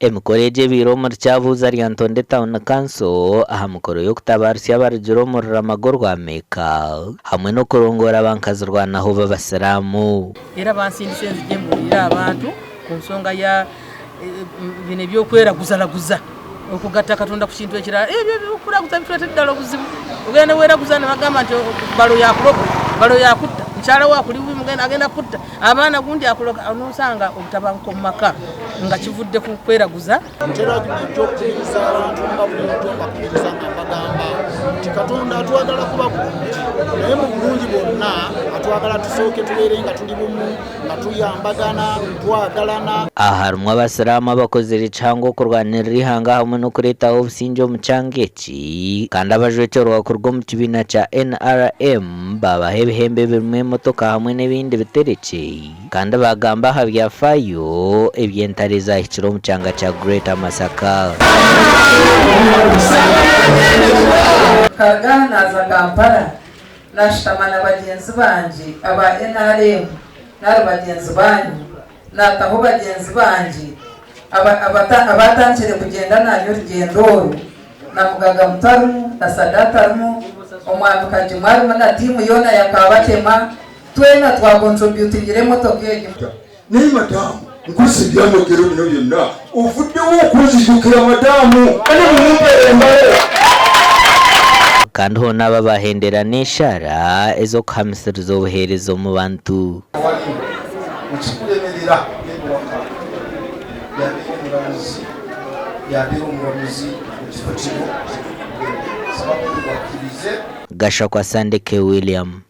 emikoreje biro muri cyavuza ryantonde town council aha mukoro yo kutabarisya barugiro muri ramagorwa meka hamwe no kurongora abankazi rwanaho b'abasiramu era bansindise nzijemburira abantu ku nsonga ya bine byo kweraguza okugatta katonda ku kintu ekirala ebyo okuraguza bitwete ddala obuzibu ugenda weraguza ne bagamba nti balo yakuloga balo yakutta nkyala wakuli mugenda agenda kutta abaana gundi akuloga onosanga obutabanko mu maka nga kivudde ku kweraguza ntera okukiriza abantu nga bulungi bakubiriza nga bagamba nti katonda atwagala kuba bulungi naye mu bulungi bwonna atwagala tusooke tubeere nga tuli bumu nga tuyambagana twagalana. aha harimo abasiramu abakozere cyangwa kurwanira ihanga hamwe no kuretaho obusinge mu cyanga eki kandi abajwekerwa kurwa mu kibina cya NRM babaha ibihembe birimo emotoka hamwe n'ibindi bitereke kandi bagamba habyafayo ebyentare zahikira mu cyanga cya Greater Masaka. Kagana za Kampala nashitamana bagenzi banje aba NRM nari bagenzi banyu nataho bagenzi banje abatangire kugenda nanyo rugendo na mugaga mutaru na sadatarumu omwamikaji mwarimo na timu yona yakabakema twena twakontributingire motoka ejo naye madamu nkusibya mugero bino byonna ovuddewo okuzijukira madamu kandi mumumbere kandi ho naba bahendera n'eshara ezo kuhamisiriza obuherezo mu bantu Gasha kwa Sandeke William.